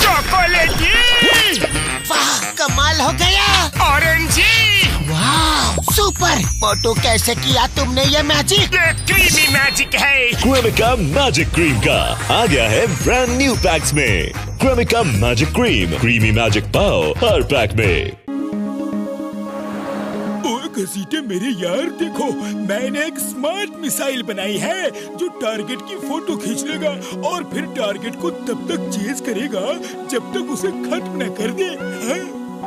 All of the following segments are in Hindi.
चॉकलेटी! वाह, कमाल हो गया। ऑरेंजी! वाह, सुपर। मोटू, कैसे किया तुमने ये मैजिक? ये क्रीमी मैजिक है। क्रेमिका मैजिक क्रीम का आ गया है ब्रांड न्यू पैक्स में। Cremica magic cream, creamy magic पाओ हर पैक में। घसीटे मेरे यार, देखो मैंने एक स्मार्ट मिसाइल बनाई है जो टारगेट की फोटो खींच लेगा और फिर टारगेट को तब तक चेज करेगा जब तक उसे खत्म न कर दे।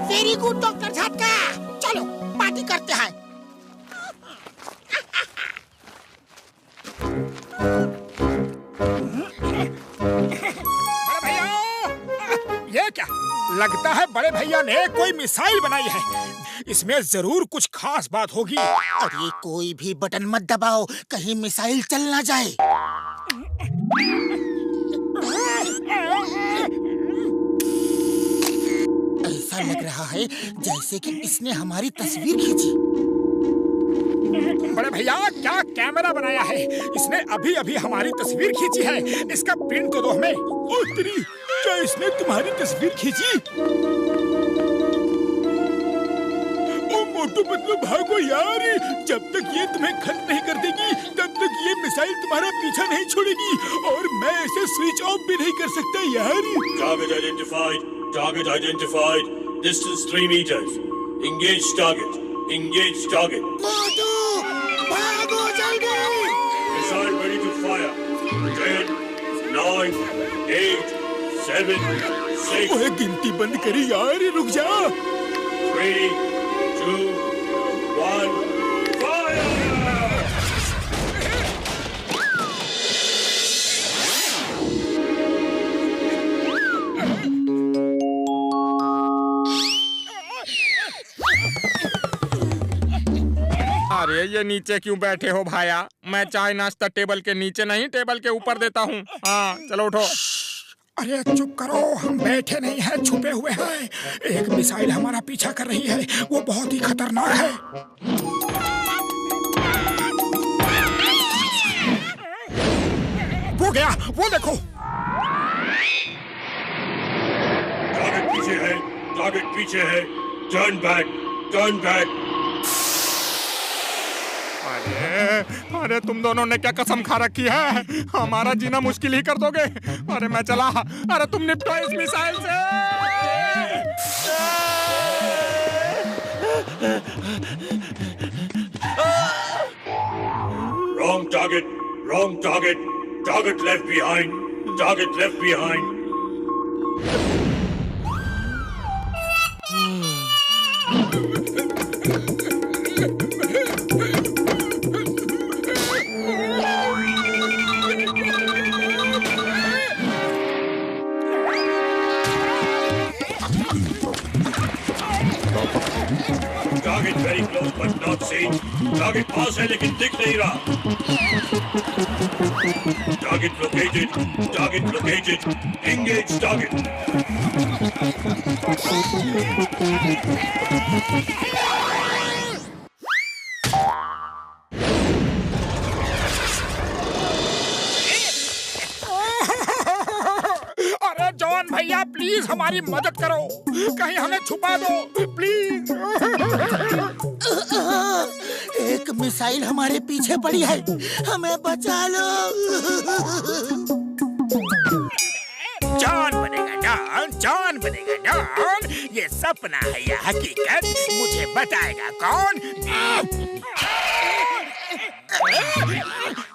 वेरी गुड डॉक्टर झटका। चलो पार्टी करते हैं। बड़े भैया, ये क्या लगता है बड़े भैया ने कोई मिसाइल बनाई है। इसमें जरूर कुछ खास बात होगी। अरे कोई भी बटन मत दबाओ, कहीं मिसाइल चल ना जाए। ऐसा लग रहा है जैसे कि इसने हमारी तस्वीर खींची। बड़े भैया, क्या कैमरा बनाया है इसने? अभी अभी हमारी तस्वीर खींची है। इसका प्रिंट तो दो हमें। ओ तेरी, क्या इसने तुम्हारी तस्वीर खींची? मोटू पतलू भागो यार, जब तक ये तुम्हें खत्म नहीं कर देगी तब तक ये मिसाइल तुम्हारा पीछा नहीं छोड़ेगी और मैं इसे स्विच ऑफ भी नहीं कर सकता यार। Target identified. Target identified. Distance 3 meters. Engage target. Engage target. मोटू, भागो जल्दी। Missile ready to fire. 10, 9, 8, 7, 6. ओए गिनती बंद करी यार, रुक जा। 3, 2, 1, fire! अरे ये नीचे क्यों बैठे हो भाया? मैं चाय नाश्ता टेबल के नीचे नहीं, टेबल के ऊपर देता हूँ। हाँ चलो उठो। अरे चुप करो, हम बैठे नहीं हैं, छुपे हुए हैं। एक मिसाइल हमारा पीछा कर रही है, वो बहुत ही खतरनाक है। वो गया, वो देखो। Target पीछे है, target पीछे है। Turn back, turn back. अरे तुम दोनों ने क्या कसम खा रखी है? हमारा जीना मुश्किल ही कर दोगे। अरे मैं चला। अरे तुम निपटो इस मिसाइल से। Wrong target, wrong target. Target left behind. Target left behind. Target very close but not seen. Target पास है लेकिन दिख नहीं रहा. Target located. Target located. Engage target. अरे जॉन भैया, प्लीज हमारी मदद करो, कहीं हमें छुपा दो प्लीज। एक मिसाइल हमारे पीछे पड़ी है, हमें बचा लो। जॉन बनेगा जॉन, जॉन बनेगा जॉन। ये सपना है या हकीकत, मुझे बताएगा कौन?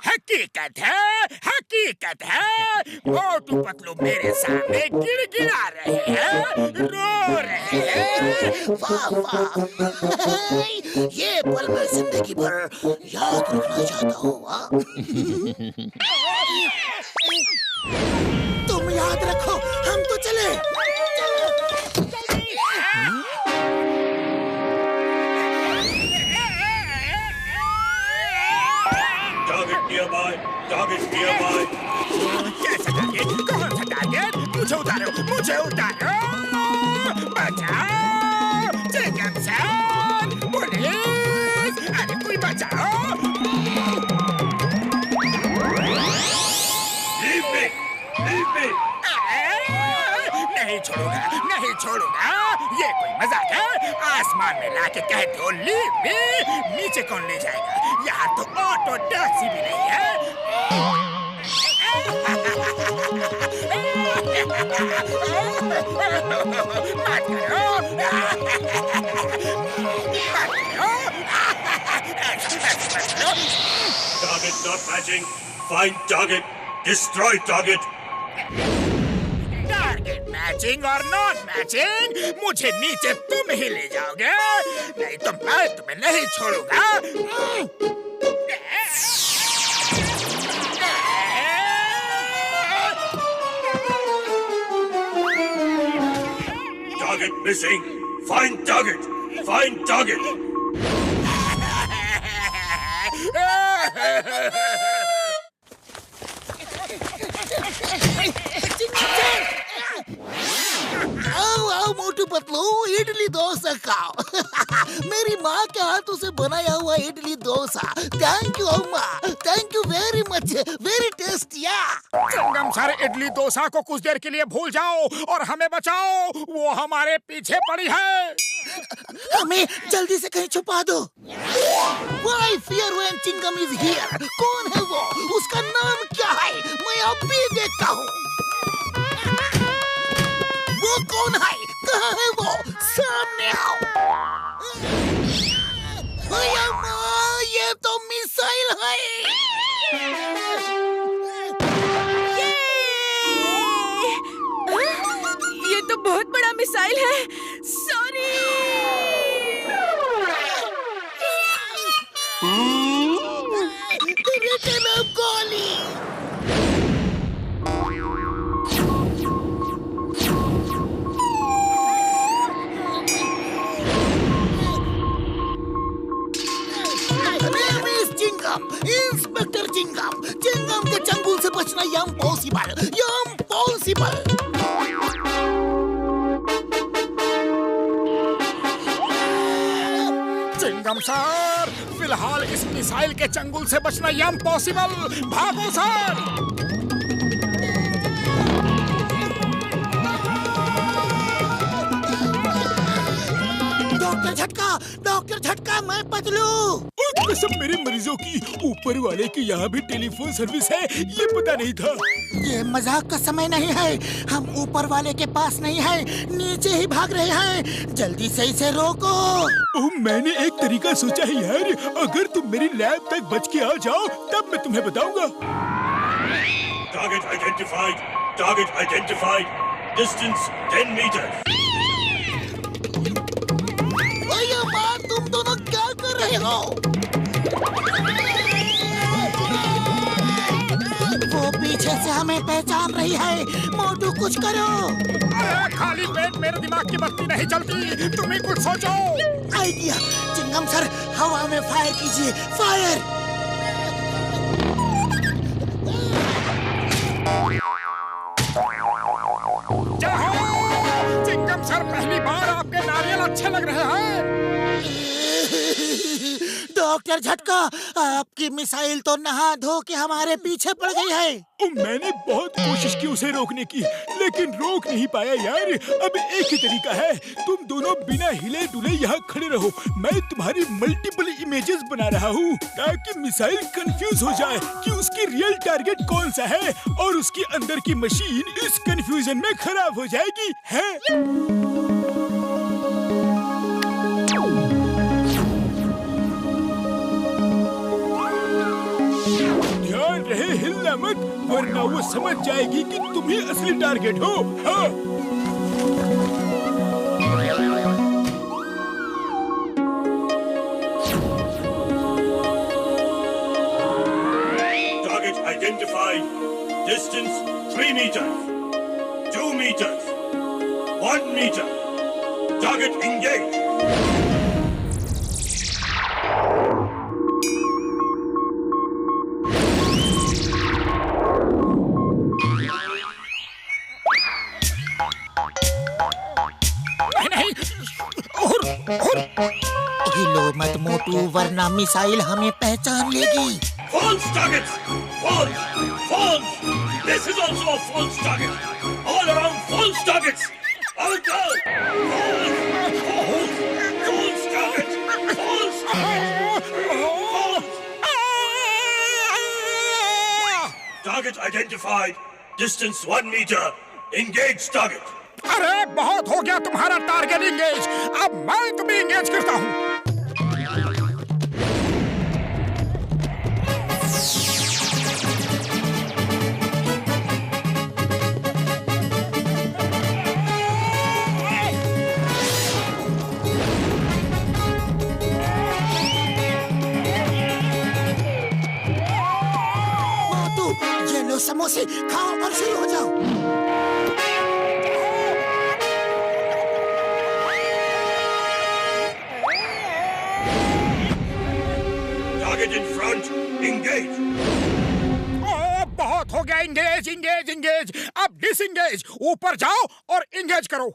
हकीकत है, हकीकत है। मोटू पतलू मेरे सामने गिड़गिड़ा रहे हैं, रो रहे हैं। वाह वाह, ये पल मैं जिंदगी भर याद रखना चाहता हूँ। तुम याद रखो, हम तो चले। Target nearby. Target nearby. कैसा टारगेट? कौन सा टारगेट? मुझे उतारो, मुझे उतारो। बचाओ, जगम सन, पुलिस, अरे कोई बचाओ। Leave me. Leave me. नहीं छोड़ूंगा, नहीं छोड़ूंगा। ये कोई मजाक है? आसमान में लाके कहते हो लीव मी, नीचे कौन ले जाएगा? यहाँ तो ऑटो टैक्सी भी नहीं है। बात करो। Target not matching. Find target. Destroy target. Target matching और नॉट मैचिंग, मुझे नीचे तुम ही ले जाओगे, नहीं तो मैं तुम्हें नहीं छोड़ूंगा। Target missing. Find target. Find target. आओ आओ मोटू पतलू, इडली डोसा खाओ। मेरी माँ के हाथों से बनाया हुआ इडली डोसा। थैंक यू अम्मा, thank you very much, very tasty. चिंगम सर, इडली डोसा को कुछ देर के लिए भूल जाओ और हमें बचाओ, वो हमारे पीछे पड़ी है। हमें जल्दी से कहीं छुपा दो। Why fear when Chingam is here? कौन है वो? उसका नाम क्या है? मैं अब भी देखता हूँ। वो कौन है? कहाँ है वो? सामने आओ। अय्या माँ, ये तो मिसाइल है। ये तो बहुत बड़ा मिसाइल है। सॉरी। चलो गोली। इंस्पेक्टर चिंगम, चिंगम के चंगुल से बचना इम्पॉसिबल, इम्पॉसिबल। चिंगम सर, फिलहाल इस मिसाइल के चंगुल से बचना इम्पॉसिबल। भागो सर। डॉक्टर झटका, मैं पतलू। कसम मेरे मरीजों की, ऊपर वाले की यहाँ भी टेलीफोन सर्विस है, ये पता नहीं था। ये मजाक का समय नहीं है, हम ऊपर वाले के पास नहीं है, नीचे ही भाग रहे हैं। जल्दी से इसे रोको। ओह, मैंने एक तरीका सोचा है यार, अगर तुम मेरी लैब तक बच के आ जाओ तब मैं तुम्हें बताऊंगा। Target identified. Target identified. Distance 10 meters. भैया माँ, तुम दोनों क्या कर रहे हो? वो पीछे से हमें पहचान रही है। मोटू कुछ करो। खाली पेट मेरे दिमाग की बत्ती नहीं चलती, तुम ही कुछ सोचो। आइडिया। चिंगम सर, हवा में फायर कीजिए। फायर। चिंगम सर, पहली बार आपके नारियल अच्छे लग रहे हैं। डॉक्टर झटका, आपकी मिसाइल तो नहा धो के हमारे पीछे पड़ गई है। मैंने बहुत कोशिश की उसे रोकने की, लेकिन रोक नहीं पाया यार। अब एक ही तरीका है, तुम दोनों बिना हिले डुले यहाँ खड़े रहो। मैं तुम्हारी मल्टीपल इमेजेस बना रहा हूँ, ताकि मिसाइल कंफ्यूज हो जाए कि उसकी रियल टारगेट कौन सा है, और उसके अंदर की मशीन इस कंफ्यूजन में खराब हो जाएगी। है? ध्यान रहे, हिलना मत, वरना वो समझ जाएगी कि तुम ही असली टारगेट हो। हाँ। Target identified. Distance 3 meters. 2 meters. 1 meter. Target engaged. हिलो मत मोटू, वरना मिसाइल हमें पहचान लेगी। False targets! False! False! This is also a false target! All around false targets! identified. Distance 1 meter. Engage target. अरे बहुत हो गया तुम्हारा टारगेट इंगेज, अब मैं तुम्हें इंगेज करता हूँ। ये लो समोसे, खाओ और शुरू हो जाओ। Target in front. Engage. बहुत हो गया इंगेज इंगेज इंगेज, अब डिसएंगेज, ऊपर जाओ और इंगेज करो।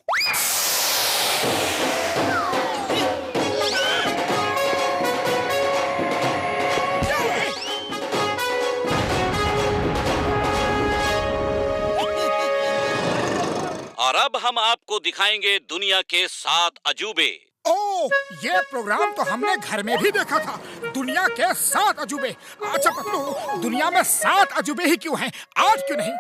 और अब हम आपको दिखाएंगे दुनिया के 7 अजूबे। ओह, ये प्रोग्राम तो हमने घर में भी देखा था, दुनिया के 7 अजूबे। अच्छा पतलू, दुनिया में 7 अजूबे ही क्यों हैं, 8 क्यों नहीं?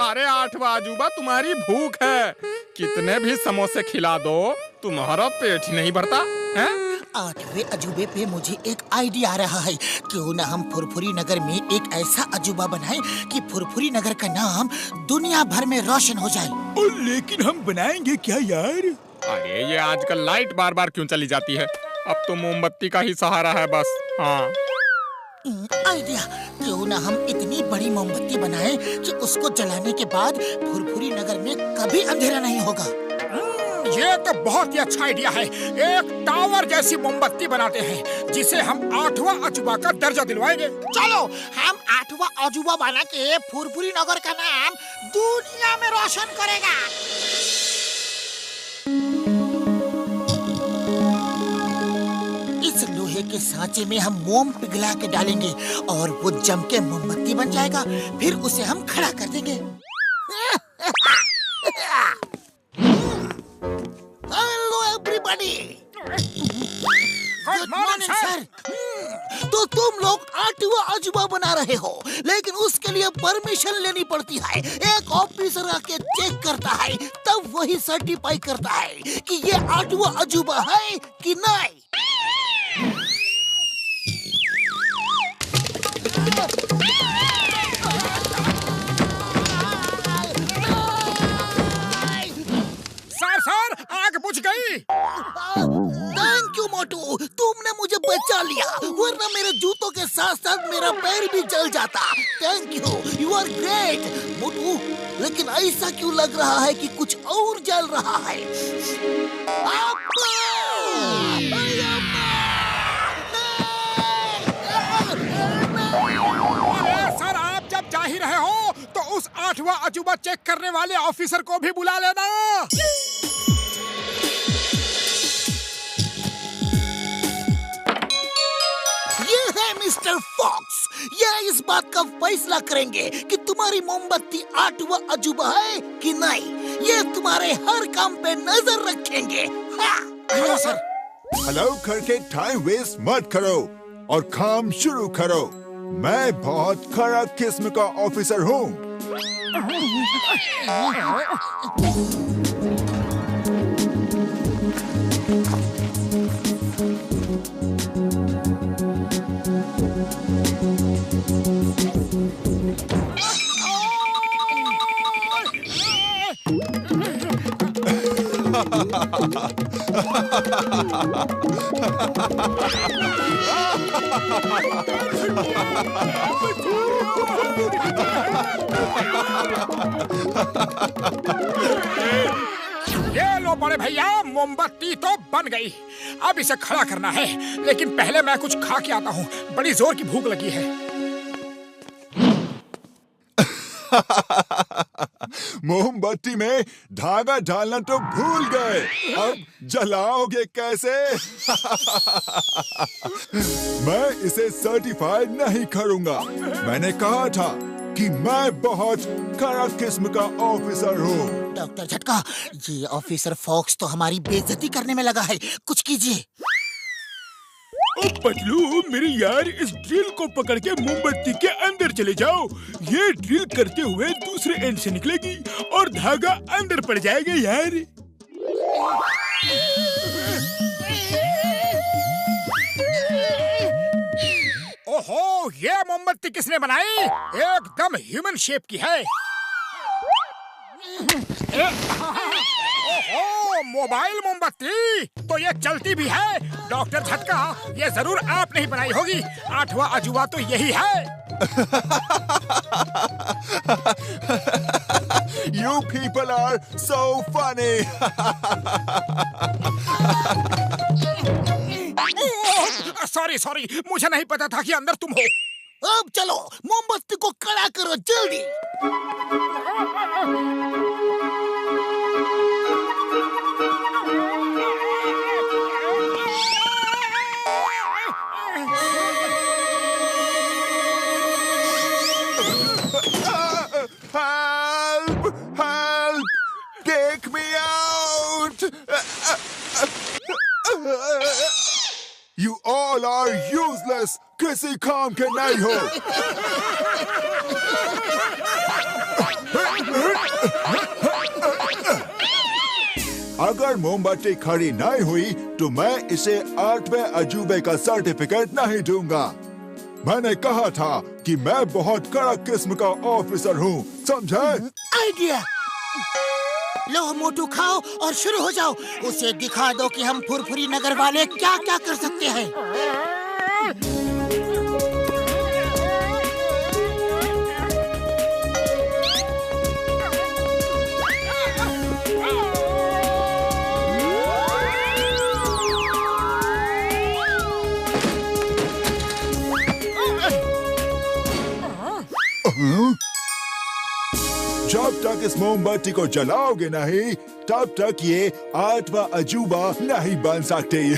अरे 8वां अजूबा तुम्हारी भूख है। कितने भी समोसे खिला दो तुम्हारा पेट ही नहीं भरता है? 8वें अजूबे पे मुझे एक आइडिया आ रहा है। क्यों ना हम फुरफुरी नगर में एक ऐसा अजूबा बनाएं कि फुरफुरी नगर का नाम दुनिया भर में रोशन हो जाए। और लेकिन हम बनाएंगे क्या यार? अरे ये आजकल लाइट बार बार क्यों चली जाती है? अब तो मोमबत्ती का ही सहारा है बस। हाँ आइडिया, क्यों ना हम इतनी बड़ी मोमबत्ती बनाएं कि उसको जलाने के बाद फुरफुरी नगर में कभी अंधेरा नहीं होगा। ये तो बहुत ही अच्छा आइडिया है। एक टावर जैसी मोमबत्ती बनाते हैं जिसे हम 8वां अजूबा का दर्जा दिलवाएंगे। चलो हम 8वां अजूबा बना के फुरफुरी नगर का नाम दुनिया में रोशन करेगा। इस लोहे के सांचे में हम मोम पिघला के डालेंगे और वो जम के मोमबत्ती बन जाएगा। फिर उसे हम खड़ा कर देंगे। Hello everybody, good morning sir. तो तुम लोग 8वां अजूबा बना रहे हो, लेकिन उसके लिए परमिशन लेनी पड़ती है। एक ऑफिसर आके चेक करता है, तब वही सर्टिफाई करता है कि ये 8वां अजूबा है कि नहीं। सर आग बुझ गई। थैंक यू मोटू, तुमने मुझे बचा लिया, वरना मेरे जूतों के साथ साथ मेरा पैर भी जल जाता। Thank you, you are great Motu. लेकिन ऐसा क्यों लग रहा है कि कुछ और जल रहा है? सर आप जब जा ही रहे हो तो उस 8वां अजूबा चेक करने वाले ऑफिसर को भी बुला लेना। ये है मिस्टर फॉक्स, ये इस बात का फैसला करेंगे कि तुम्हारी मोमबत्ती 8वां अजूबा है कि नहीं। ये तुम्हारे हर काम पे नजर रखेंगे। Hello sir. हेलो करके टाइम वेस्ट मत करो और काम शुरू करो। मैं बहुत खराब किस्म का ऑफिसर हूँ। ये लो बड़े भैया, मोमबत्ती तो बन गई। अब इसे खड़ा करना है, लेकिन पहले मैं कुछ खा के आता हूँ, बड़ी जोर की भूख लगी है। मोमबत्ती में धागा डालना तो भूल गए, अब जलाओगे कैसे? मैं इसे सर्टिफाइड नहीं करूंगा। मैंने कहा था कि मैं बहुत खराब किस्म का ऑफिसर हूँ। डॉक्टर झटका, ये ऑफिसर फॉक्स तो हमारी बेइज्जती करने में लगा है, कुछ कीजिए। ओ पतलू मेरे यार, इस ड्रिल को पकड़ के मोमबत्ती के अंदर चले जाओ। ये ड्रिल करते हुए दूसरे एंड से निकलेगी और धागा अंदर पड़ जाएगा यार। ओहो, ये मोमबत्ती किसने बनाई? एकदम ह्यूमन शेप की है। ओहो, मोबाइल मोमबत्ती तो ये चलती भी है। डॉक्टर झटका, ये जरूर आप नहीं बनाई होगी। 8वां अजूबा तो यही है। You people are so funny. Sorry, मुझे नहीं पता था कि अंदर तुम हो। अब चलो मोमबत्ती को कड़ा करो जल्दी। Help! Help! Take me out! You all are useless. किसी काम के नहीं हो। अगर मोमबत्ती खड़ी नहीं हुई तो मैं इसे 8वें अजूबे का सर्टिफिकेट नहीं दूंगा। मैंने कहा था कि मैं बहुत कड़क किस्म का ऑफिसर हूँ, समझे? आइडिया। लो मोटू, खाओ और शुरू हो जाओ। उसे दिखा दो कि हम फुरफुरी नगर वाले क्या क्या कर सकते हैं। जब तक इस मोमबत्ती को जलाओगे नहीं, तब तक ये 8वां अजूबा नहीं बन सकती।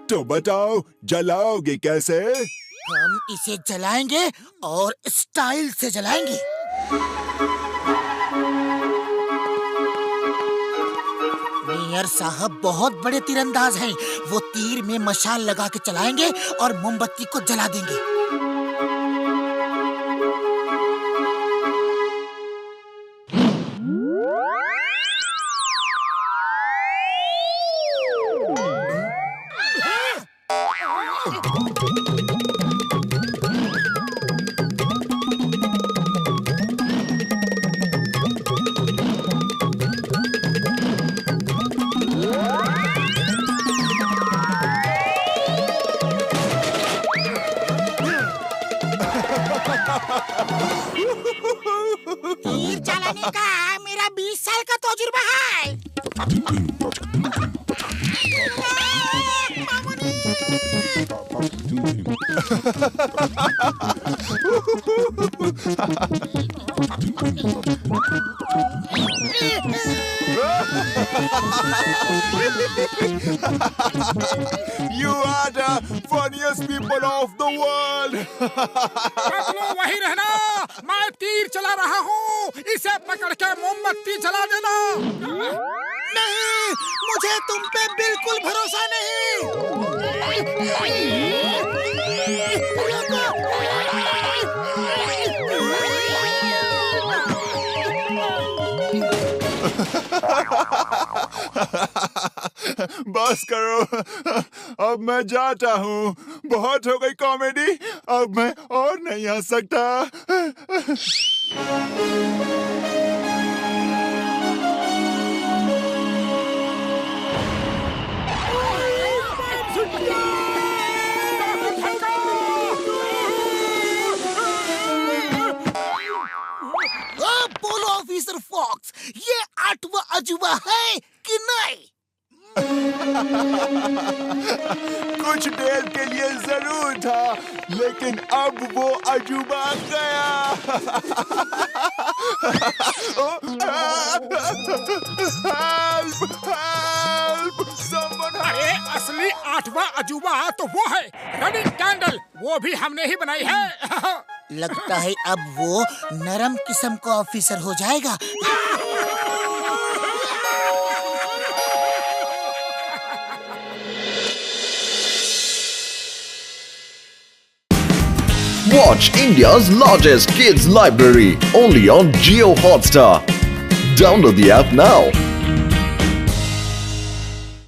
तो बताओ, जलाओगे कैसे? हम इसे जलाएंगे और स्टाइल से जलाएंगे। मेयर साहब बहुत बड़े तीरंदाज हैं। वो तीर में मशाल लगा के चलाएंगे और मोमबत्ती को जला देंगे। तीर चलाने का मेरा 20 साल का तजुर्बा है। You are the funniest people of the world. वही रहना, मैं तीर चला रहा हूँ। इसे पकड़ के मोमबत्ती जला देना। नहीं, मुझे तुम पे बिल्कुल भरोसा बस करो, अब मैं जाता हूँ। बहुत हो गई कॉमेडी, अब मैं और नहीं आ सकता। बोलो ऑफिसर फॉक्स, ये 8वां अजूबा है कि नहीं? कुछ देर के लिए जरूर था, लेकिन अब वो अजूबा गया। Help! Help! Someone help! अरे असली 8वां अजूबा तो वो है रनिंग कैंडल। वो भी हमने ही बनाई है। लगता है अब वो नरम किस्म का ऑफिसर हो जाएगा। Watch India's largest kids library only on Jio Hotstar. Download the app now.